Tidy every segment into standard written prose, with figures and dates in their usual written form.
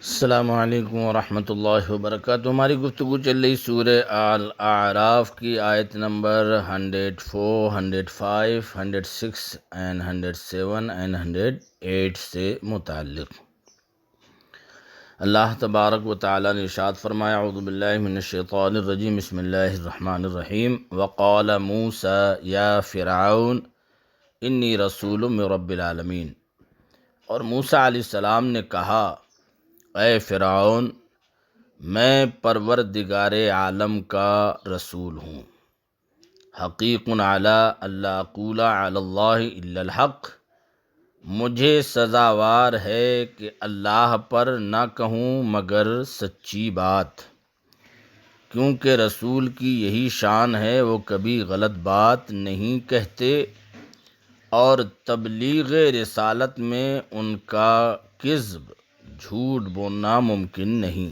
السلام علیکم ورحمۃ اللہ وبرکاتہ۔ ہماری گفتگو چل رہی سورہ الاعراف کی آیت نمبر 104، 105، 106 and 107 and 108 سے متعلق۔ اللہ تبارک و تعالیٰ نے ارشاد فرمایا، اعوذ باللہ من الشیطان الرجیم، بسم اللہ الرحمن الرحیم۔ وقال موسیٰ یا فرعون انی رسول من رب العالمین۔ اور موسیٰ علیہ السلام نے کہا، اے فرعون، میں پروردگار عالم کا رسول ہوں۔ حقیق علی اللہ اقول علی اللہ الا الحق، مجھے سزاوار ہے کہ اللہ پر نہ کہوں مگر سچی بات، کیونکہ رسول کی یہی شان ہے، وہ کبھی غلط بات نہیں کہتے اور تبلیغ رسالت میں ان کا کذب، جھوٹ بولنا ممکن نہیں،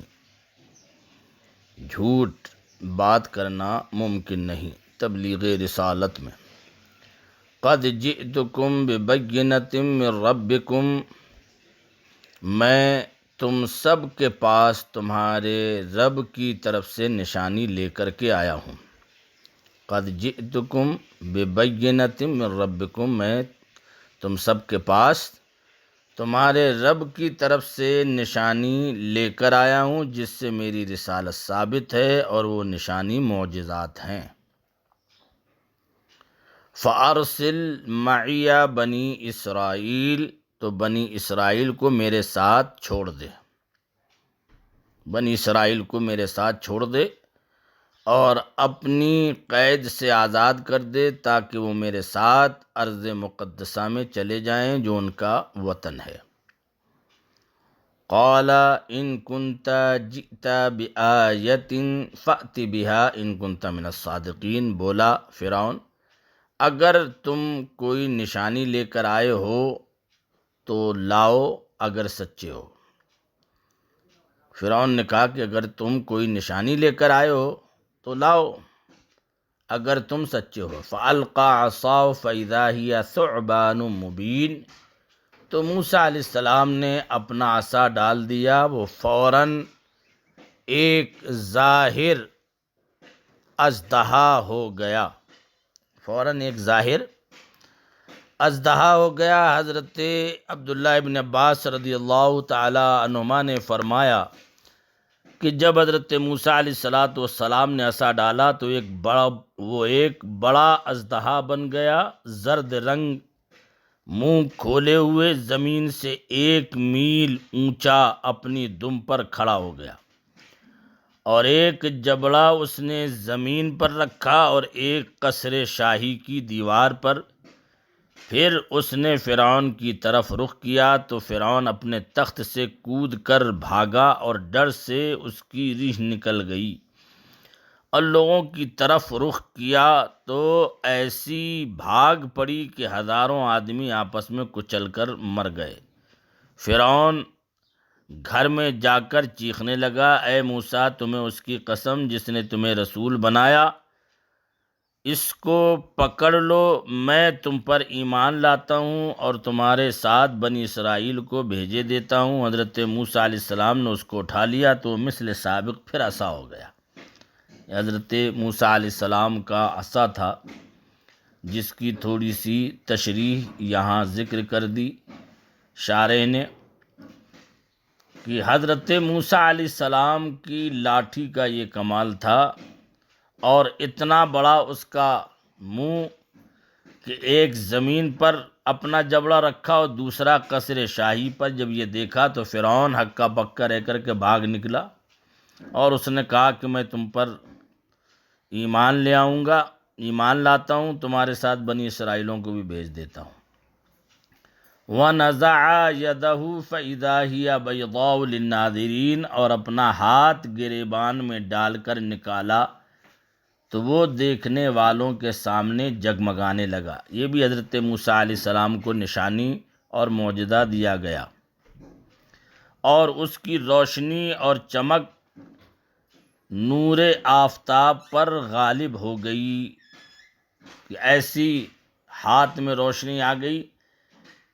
جھوٹ بات کرنا ممکن نہیں تبلیغ رسالت میں۔ قد جئتکم ببینۃ من ربکم، میں تم سب کے پاس تمہارے رب کی طرف سے نشانی لے کر کے آیا ہوں۔ قد جئتکم ببینۃ من ربکم، میں تم سب کے پاس تمہارے رب کی طرف سے نشانی لے کر آیا ہوں، جس سے میری رسالت ثابت ہے، اور وہ نشانی معجزات ہیں۔ فَأَرْسِلْ مَعِیَ بنی اسرائیل، تو بنی اسرائیل کو میرے ساتھ چھوڑ دے، بنی اسرائیل کو میرے ساتھ چھوڑ دے اور اپنی قید سے آزاد کر دے، تاکہ وہ میرے ساتھ ارض مقدسہ میں چلے جائیں جو ان کا وطن ہے۔ قال ان کنت جئت بآیۃ فأت بها ان کنت من الصادقین، بولا فرعون، اگر تم کوئی نشانی لے کر آئے ہو تو لاؤ اگر سچے ہو۔ فرعون نے کہا کہ اگر تم کوئی نشانی لے کر آئے ہو تو لاؤ اگر تم سچے ہو۔ فَأَلْقَىٰ عَصَاهُ فَإِذَا هِيَ ثُعْبَانٌ مُّبِينٌ، تو موسیٰ علیہ السلام نے اپنا عصا ڈال دیا، وہ فوراً ایک ظاہر اژدہا ہو گیا، فوراً ایک ظاہر اژدہا ہو گیا۔ حضرت عبداللہ ابن عباس رضی اللہ تعالی عنہما نے فرمایا کہ جب حضرت موسیٰ علیہ السلام نے عصا ڈالا تو ایک بڑا اژدہا بن گیا، زرد رنگ، منہ کھولے ہوئے، زمین سے 1 میل اونچا اپنی دم پر کھڑا ہو گیا، اور ایک جبڑا اس نے زمین پر رکھا اور ایک قصر شاہی کی دیوار پر۔ پھر اس نے فرعون کی طرف رخ کیا تو فرعون اپنے تخت سے کود کر بھاگا اور ڈر سے اس کی ریح نکل گئی، اور لوگوں کی طرف رخ کیا تو ایسی بھاگ پڑی کہ ہزاروں آدمی آپس میں کچل کر مر گئے۔ فرعون گھر میں جا کر چیخنے لگا، اے موسیٰ، تمہیں اس کی قسم جس نے تمہیں رسول بنایا، اس کو پکڑ لو، میں تم پر ایمان لاتا ہوں اور تمہارے ساتھ بنی اسرائیل کو بھیجے دیتا ہوں۔ حضرت موسیٰ علیہ السلام نے اس کو اٹھا لیا تو وہ مثل سابق پھر عصا ہو گیا۔ حضرت موسیٰ علیہ السلام کا عصا تھا، جس کی تھوڑی سی تشریح یہاں ذکر کر دی شارح نے کہ حضرت موسیٰ علیہ السلام کی لاٹھی کا یہ کمال تھا، اور اتنا بڑا اس کا منہ کہ ایک زمین پر اپنا جبڑا رکھا اور دوسرا قصر شاہی پر۔ جب یہ دیکھا تو فرعون ہکا بکا رہ کر کے بھاگ نکلا، اور اس نے کہا کہ میں تم پر ایمان لے آؤں گا، ایمان لاتا ہوں، تمہارے ساتھ بنی اسرائیلوں کو بھی بھیج دیتا ہوں۔ وَنَزَعَ يَدَهُ فَإِذَا هِيَ بَيْضَاءُ لِلنَّاظِرِينَ، اور اپنا ہاتھ گریبان میں ڈال کر نکالا تو وہ دیکھنے والوں کے سامنے جگمگانے لگا۔ یہ بھی حضرت موسیٰ علیہ السلام کو نشانی اور معجزہ دیا گیا، اور اس کی روشنی اور چمک نور آفتاب پر غالب ہو گئی کہ ایسی ہاتھ میں روشنی آ گئی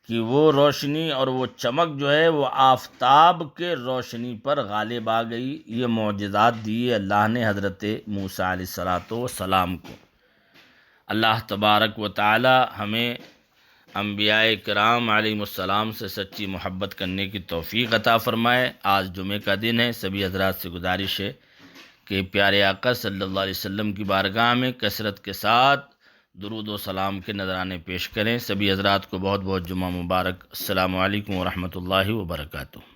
کہ وہ روشنی اور وہ چمک جو ہے وہ آفتاب کے روشنی پر غالب آ گئی۔ یہ معجزات دیے اللہ نے حضرت موسیٰ علیہ السلام کو۔ اللہ تبارک و تعالی ہمیں انبیاء کرام علیہ السلام سے سچی محبت کرنے کی توفیق عطا فرمائے۔ آج جمعہ کا دن ہے، سبھی حضرات سے گزارش ہے کہ پیارے آقا صلی اللہ علیہ وسلم کی بارگاہ میں کثرت کے ساتھ درود و سلام کے نذرانے پیش کریں۔ سبھی حضرات کو بہت بہت جمعہ مبارک۔ السلام علیکم ورحمۃ اللہ وبرکاتہ۔